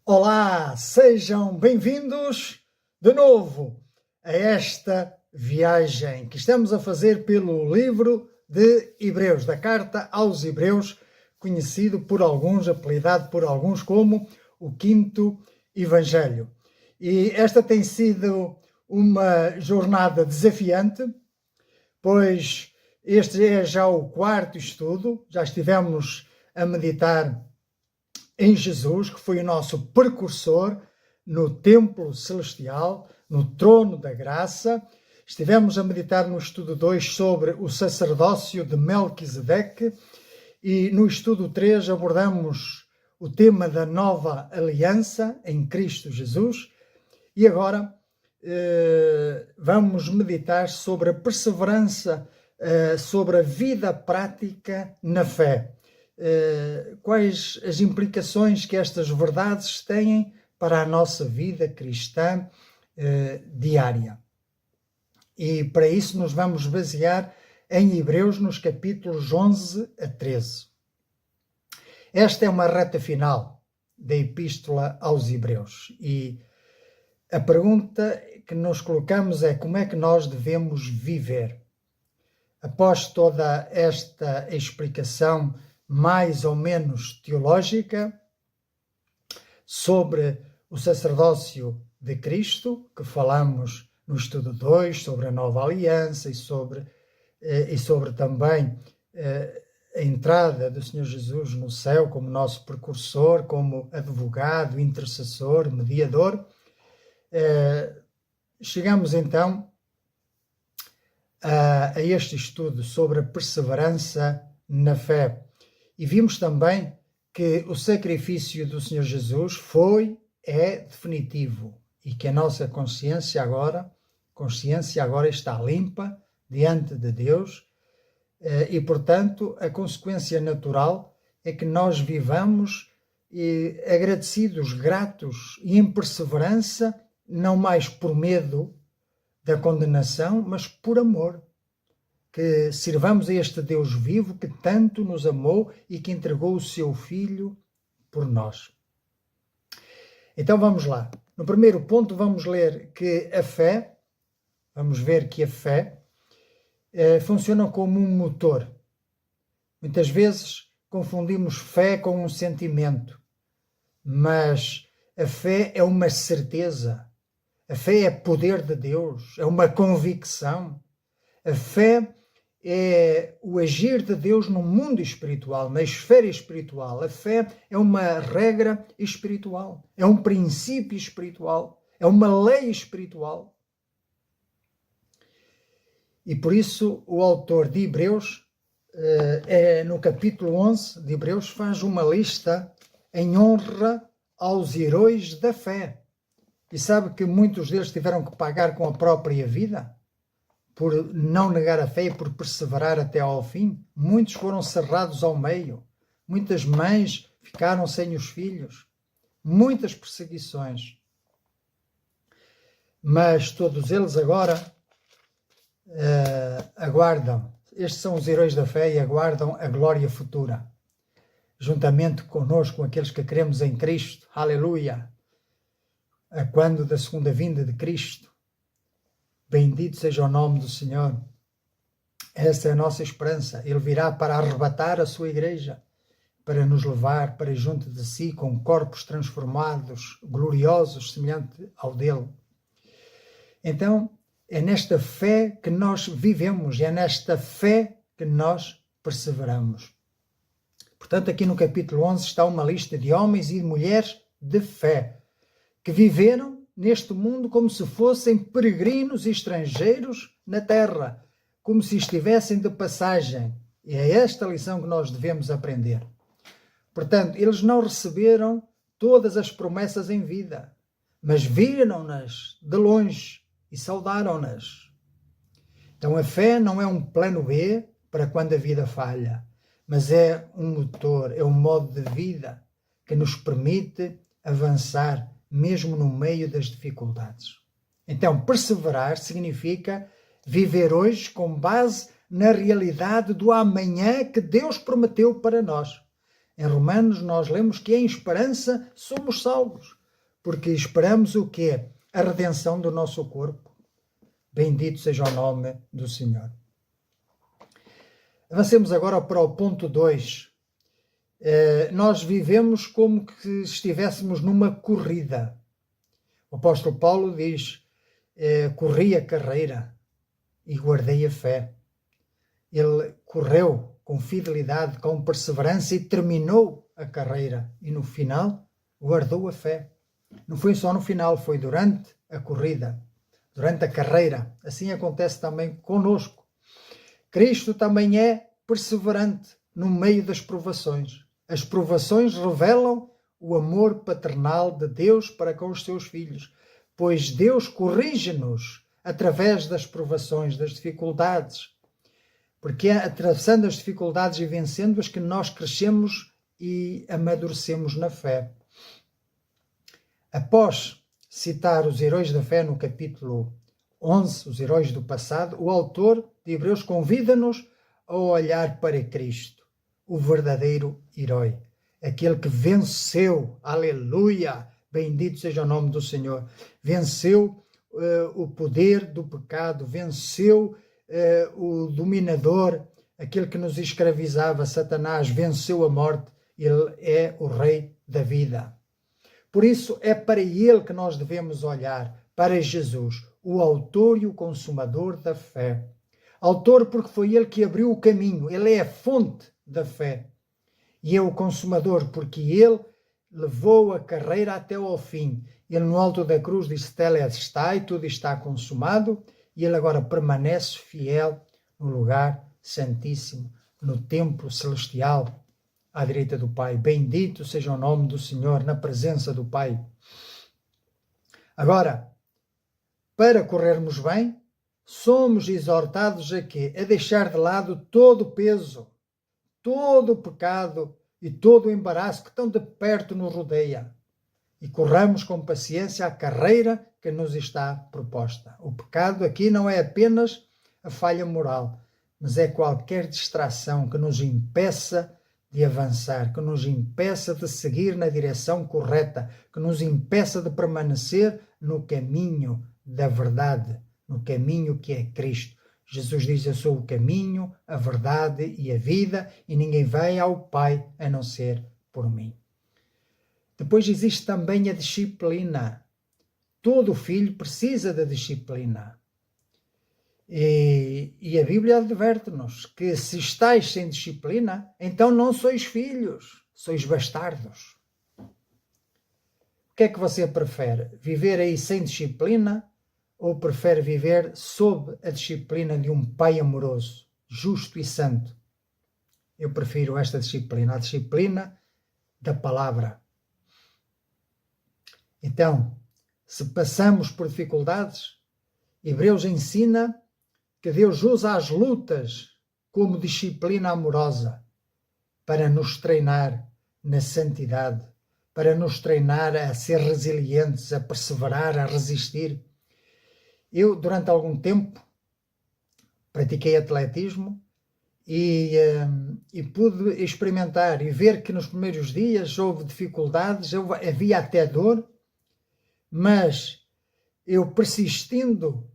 Olá, sejam bem-vindos de novo a esta viagem que estamos a fazer pelo livro de Hebreus, da carta aos Hebreus, conhecido por alguns, apelidado por alguns como o Quinto Evangelho. E esta tem sido uma jornada desafiante, pois este é já o quarto estudo, já estivemos a meditar em Jesus, que foi o nosso precursor no templo celestial, no trono da graça. Estivemos a meditar no estudo 2 sobre o sacerdócio de Melquisedeque e no estudo 3 abordamos o tema da nova aliança em Cristo Jesus e agora vamos meditar sobre a perseverança, sobre a vida prática na fé. Quais as implicações que estas verdades têm para a nossa vida cristã diária. E para isso nos vamos basear em Hebreus nos capítulos 11 a 13. Esta é uma reta final da Epístola aos Hebreus e a pergunta que nos colocamos é: como é que nós devemos viver? Após toda esta explicação mais ou menos teológica sobre o sacerdócio de Cristo, que falamos no estudo 2, sobre a nova aliança e sobre também a entrada do Senhor Jesus no céu como nosso precursor, como advogado, intercessor, mediador, chegamos então a este estudo sobre a perseverança na fé. E vimos também que o sacrifício do Senhor Jesus é definitivo e que a nossa consciência agora está limpa diante de Deus e, portanto, a consequência natural é que nós vivamos agradecidos, gratos e em perseverança, não mais por medo da condenação, mas por amor. Que sirvamos a este Deus vivo que tanto nos amou e que entregou o seu Filho por nós. Então vamos lá. No primeiro ponto vamos ler que vamos ver que a fé funciona como um motor. Muitas vezes confundimos fé com um sentimento, mas a fé é uma certeza. A fé é poder de Deus, é uma convicção. A fé é o agir de Deus no mundo espiritual, na esfera espiritual. A fé é uma regra espiritual, é um princípio espiritual, é uma lei espiritual. E por isso o autor de Hebreus, no capítulo 11 de Hebreus, faz uma lista em honra aos heróis da fé. E sabe que muitos deles tiveram que pagar com a própria vida? Por não negar a fé e por perseverar até ao fim. Muitos foram cerrados ao meio. Muitas mães ficaram sem os filhos. Muitas perseguições. Mas todos eles agora aguardam. Estes são os heróis da fé e aguardam a glória futura. Juntamente conosco, aqueles que cremos em Cristo. Aleluia! A quando da segunda vinda de Cristo. Bendito seja o nome do Senhor. Essa é a nossa esperança. Ele virá para arrebatar a sua igreja, para nos levar para junto de si com corpos transformados, gloriosos, semelhante ao dele. Então, é nesta fé que nós vivemos, é nesta fé que nós perseveramos. Portanto, aqui no capítulo 11 está uma lista de homens e de mulheres de fé, que viveram neste mundo como se fossem peregrinos e estrangeiros na terra, como se estivessem de passagem. E é esta lição que nós devemos aprender. Portanto, eles não receberam todas as promessas em vida, mas viram-nas de longe e saudaram-nas. Então a fé não é um plano B para quando a vida falha, mas é um motor, é um modo de vida que nos permite avançar mesmo no meio das dificuldades. Então, perseverar significa viver hoje com base na realidade do amanhã que Deus prometeu para nós. Em Romanos nós lemos que em esperança somos salvos, porque esperamos o quê? A redenção do nosso corpo. Bendito seja o nome do Senhor. Avancemos agora para o ponto 2. Nós vivemos como que estivéssemos numa corrida. O apóstolo Paulo diz, corri a carreira e guardei a fé. Ele correu com fidelidade, com perseverança e terminou a carreira. E no final, guardou a fé. Não foi só no final, foi durante a corrida, durante a carreira. Assim acontece também conosco. Cristo também é perseverante no meio das provações. As provações revelam o amor paternal de Deus para com os seus filhos, pois Deus corrige-nos através das provações, das dificuldades. Porque é atravessando as dificuldades e vencendo-as que nós crescemos e amadurecemos na fé. Após citar os heróis da fé no capítulo 11, os heróis do passado, o autor de Hebreus convida-nos a olhar para Cristo, o verdadeiro herói, aquele que venceu, aleluia, bendito seja o nome do Senhor, venceu o poder do pecado, venceu o dominador, aquele que nos escravizava, Satanás, venceu a morte, ele é o rei da vida. Por isso é para ele que nós devemos olhar, para Jesus, o autor e o consumador da fé. Autor porque foi ele que abriu o caminho, ele é a fonte da fé. E é o consumador porque ele levou a carreira até ao fim. Ele no alto da cruz disse, Telestai, tudo está consumado, e ele agora permanece fiel no lugar santíssimo, no templo celestial, à direita do Pai. Bendito seja o nome do Senhor, na presença do Pai. Agora, para corrermos bem, somos exortados a quê? A deixar de lado todo o peso, todo o pecado e todo o embaraço que tão de perto nos rodeia. E corramos com paciência a carreira que nos está proposta. O pecado aqui não é apenas a falha moral, mas é qualquer distração que nos impeça de avançar, que nos impeça de seguir na direção correta, que nos impeça de permanecer no caminho da verdade, no caminho que é Cristo. Jesus diz, eu sou o caminho, a verdade e a vida, e ninguém vai ao Pai a não ser por mim. Depois existe também a disciplina. Todo filho precisa da disciplina. E a Bíblia adverte-nos que se estáis sem disciplina, então não sois filhos, sois bastardos. O que é que você prefere? Viver aí sem disciplina ou prefere viver sob a disciplina de um pai amoroso, justo e santo? Eu prefiro esta disciplina, a disciplina da palavra. Então, se passamos por dificuldades, Hebreus ensina que Deus usa as lutas como disciplina amorosa para nos treinar na santidade, para nos treinar a ser resilientes, a perseverar, a resistir. Eu, durante algum tempo, pratiquei atletismo e pude experimentar e ver que nos primeiros dias houve dificuldades, havia até dor, mas eu persistindo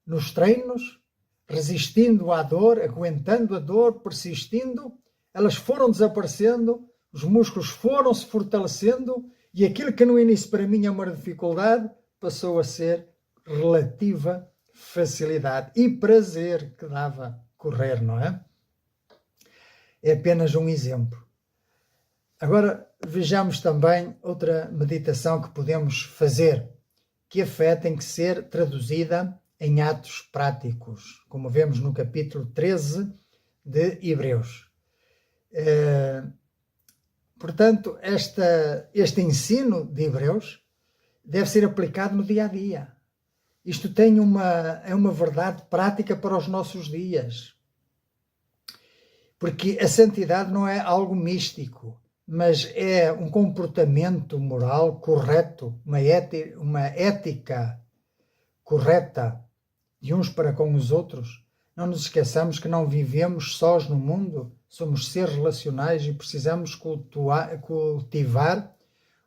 nos treinos, resistindo à dor, aguentando a dor, persistindo, elas foram desaparecendo, os músculos foram se fortalecendo e aquilo que no início para mim é uma dificuldade passou a ser relativa facilidade e prazer que dava correr, não é? É apenas um exemplo. Agora vejamos também outra meditação que podemos fazer, que a fé tem que ser traduzida em atos práticos, como vemos no capítulo 13 de Hebreus. Portanto, este ensino de Hebreus deve ser aplicado no dia a dia. Isto é uma verdade prática para os nossos dias. Porque a santidade não é algo místico, mas é um comportamento moral correto, uma ética correta de uns para com os outros. Não nos esqueçamos que não vivemos sós no mundo, somos seres relacionais e precisamos cultivar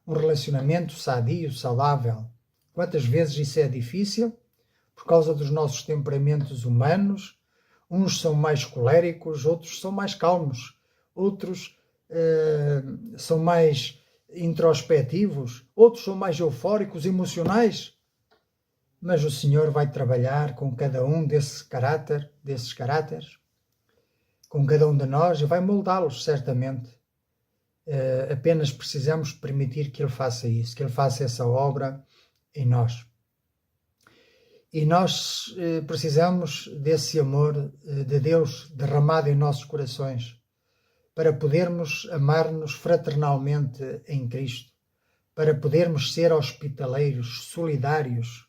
um relacionamento sadio, saudável. Quantas vezes isso é difícil? Por causa dos nossos temperamentos humanos, uns são mais coléricos, outros são mais calmos, outros são mais introspectivos, outros são mais eufóricos, emocionais. Mas o Senhor vai trabalhar com cada um desses caráteres, com cada um de nós, e vai moldá-los, certamente. Apenas precisamos permitir que Ele faça isso, que Ele faça essa obra em nós. E nós precisamos desse amor de Deus derramado em nossos corações, para podermos amar-nos fraternalmente em Cristo, para podermos ser hospitaleiros, solidários,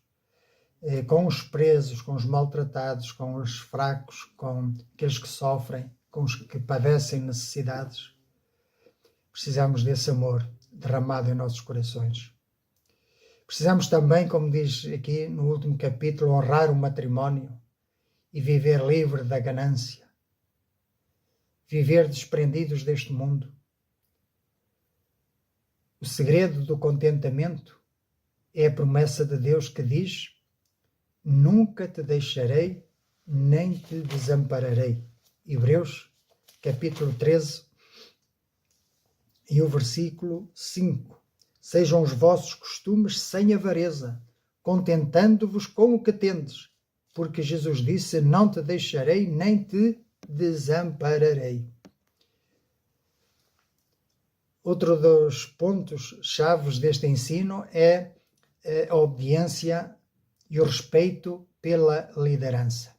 com os presos, com os maltratados, com os fracos, com aqueles que sofrem, com os que padecem necessidades. Precisamos desse amor derramado em nossos corações. Precisamos também, como diz aqui no último capítulo, honrar o matrimónio e viver livre da ganância. Viver desprendidos deste mundo. O segredo do contentamento é a promessa de Deus que diz: nunca te deixarei, nem te desampararei. Hebreus, capítulo 13, e o versículo 5. Sejam os vossos costumes sem avareza, contentando-vos com o que tendes, porque Jesus disse: não te deixarei, nem te desampararei. Outro dos pontos chaves deste ensino é a obediência e o respeito pela liderança.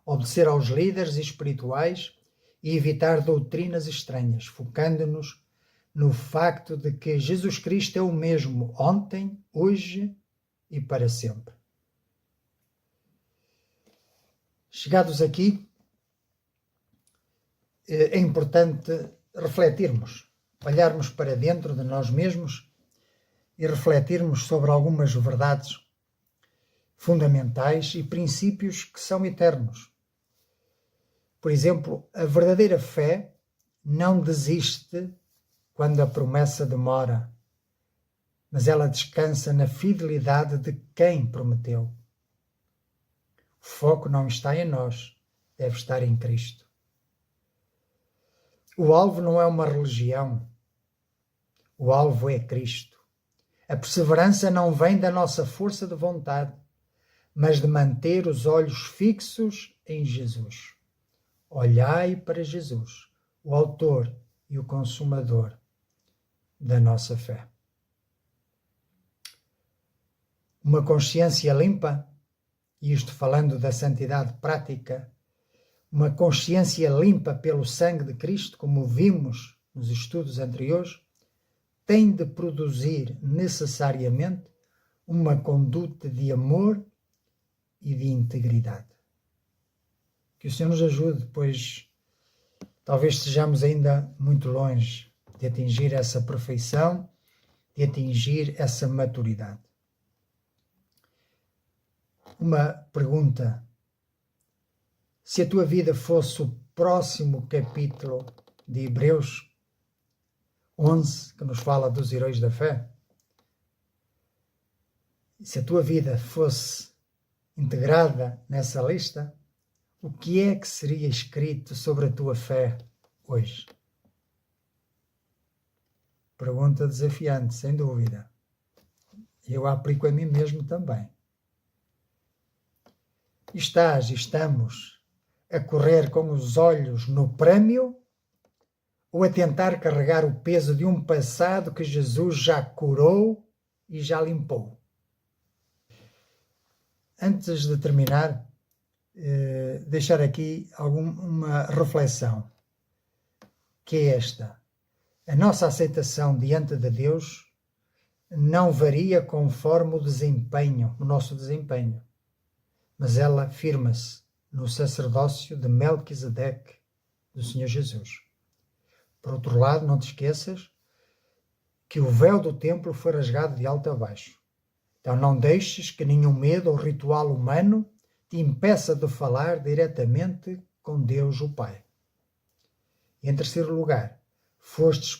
Obedecer aos líderes espirituais e evitar doutrinas estranhas, focando-nos no facto de que Jesus Cristo é o mesmo ontem, hoje e para sempre. Chegados aqui, é importante refletirmos, olharmos para dentro de nós mesmos e refletirmos sobre algumas verdades fundamentais e princípios que são eternos. Por exemplo, a verdadeira fé não desiste quando a promessa demora, mas ela descansa na fidelidade de quem prometeu. O foco não está em nós, deve estar em Cristo. O alvo não é uma religião, o alvo é Cristo. A perseverança não vem da nossa força de vontade, mas de manter os olhos fixos em Jesus. Olhai para Jesus, o autor e o consumador da nossa fé. Uma consciência limpa, e isto falando da santidade prática, uma consciência limpa pelo sangue de Cristo, como vimos nos estudos anteriores, tem de produzir necessariamente uma conduta de amor e de integridade. Que o Senhor nos ajude, pois talvez estejamos ainda muito longe de atingir essa perfeição, de atingir essa maturidade. Uma pergunta: se a tua vida fosse o próximo capítulo de Hebreus 11, que nos fala dos heróis da fé, se a tua vida fosse integrada nessa lista, o que é que seria escrito sobre a tua fé hoje? Pergunta desafiante, sem dúvida. Eu a aplico a mim mesmo também. Estamos a correr com os olhos no prémio ou a tentar carregar o peso de um passado que Jesus já curou e já limpou? Antes de terminar, deixar aqui uma reflexão, que é esta: a nossa aceitação diante de Deus não varia conforme o nosso desempenho, mas ela firma-se no sacerdócio de Melquisedeque, do Senhor Jesus. Por outro lado, não te esqueças que o véu do templo foi rasgado de alto a baixo. Então não deixes que nenhum medo ou ritual humano te impeça de falar diretamente com Deus o Pai. E em terceiro lugar, fomos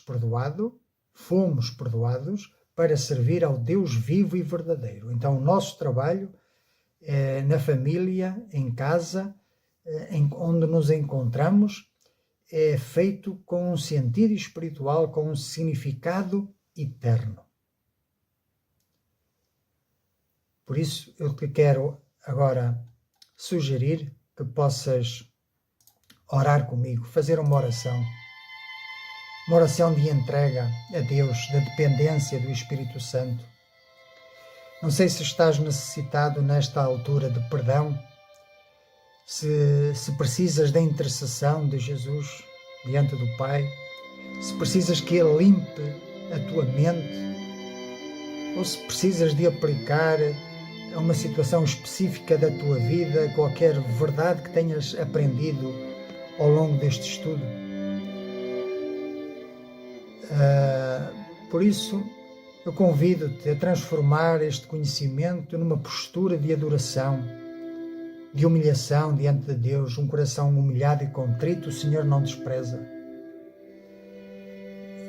perdoados para servir ao Deus vivo e verdadeiro. Então o nosso trabalho na família, em casa, onde nos encontramos, é feito com um sentido espiritual, com um significado eterno. Por isso, eu te quero agora sugerir que possas orar comigo, fazer uma oração de entrega a Deus, da dependência do Espírito Santo. Não sei se estás necessitado nesta altura de perdão, se precisas da intercessão de Jesus diante do Pai, se precisas que Ele limpe a tua mente, ou se precisas de aplicar a uma situação específica da tua vida qualquer verdade que tenhas aprendido ao longo deste estudo. Por isso, eu convido-te a transformar este conhecimento numa postura de adoração, de humilhação diante de Deus. Um coração humilhado e contrito o Senhor não despreza.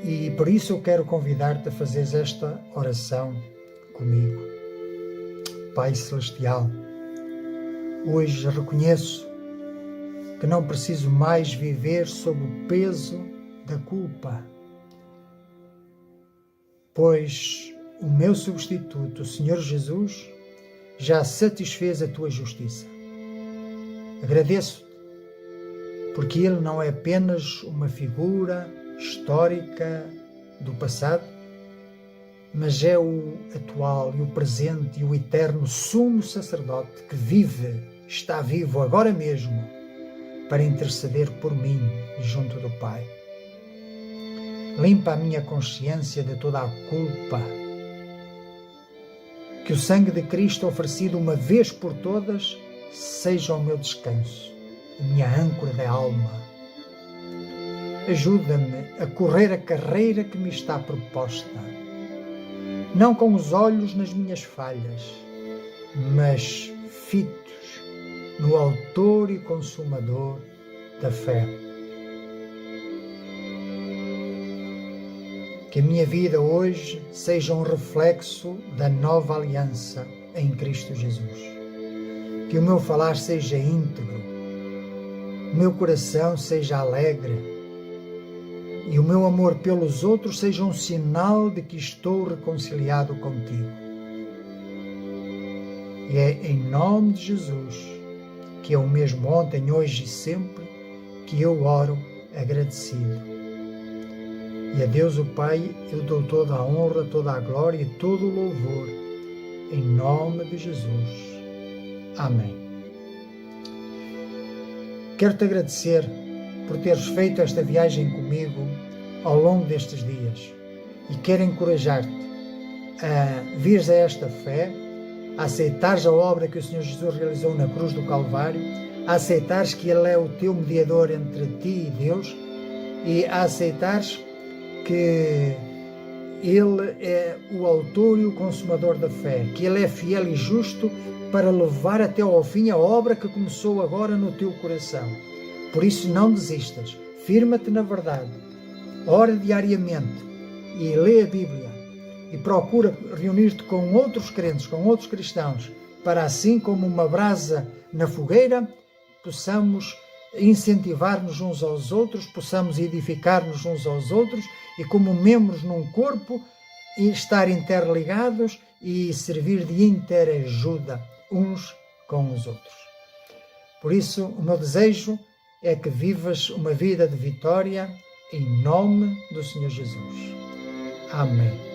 E por isso eu quero convidar-te a fazeres esta oração comigo. Pai Celestial, hoje reconheço que não preciso mais viver sob o peso da culpa, pois o meu substituto, o Senhor Jesus, já satisfez a tua justiça. Agradeço-te, porque Ele não é apenas uma figura histórica do passado, mas é o atual e o presente e o eterno sumo sacerdote que está vivo agora mesmo para interceder por mim junto do Pai. Limpa a minha consciência de toda a culpa. Que o sangue de Cristo oferecido uma vez por todas seja o meu descanso, a minha âncora da alma. Ajuda-me a correr a carreira que me está proposta, não com os olhos nas minhas falhas, mas fitos no Autor e Consumador da fé. Que a minha vida hoje seja um reflexo da nova aliança em Cristo Jesus. Que o meu falar seja íntegro, o meu coração seja alegre e o meu amor pelos outros seja um sinal de que estou reconciliado contigo. E é em nome de Jesus, que é o mesmo ontem, hoje e sempre, que eu oro agradecido. E a Deus o Pai eu dou toda a honra, toda a glória e todo o louvor, em nome de Jesus. Amém. Quero-te agradecer por teres feito esta viagem comigo ao longo destes dias e quero encorajar-te a vires a esta fé, a aceitares a obra que o Senhor Jesus realizou na cruz do Calvário, a aceitares que Ele é o teu mediador entre ti e Deus e a aceitares que Ele é o autor e o consumador da fé, que Ele é fiel e justo para levar até ao fim a obra que começou agora no teu coração. Por isso não desistas, firma-te na verdade, ora diariamente e lê a Bíblia e procura reunir-te com outros crentes, com outros cristãos, para assim como uma brasa na fogueira, possamos incentivar-nos uns aos outros, possamos edificar-nos uns aos outros e como membros num corpo estar interligados e servir de interajuda uns com os outros. Por isso, o meu desejo é que vivas uma vida de vitória em nome do Senhor Jesus. Amém.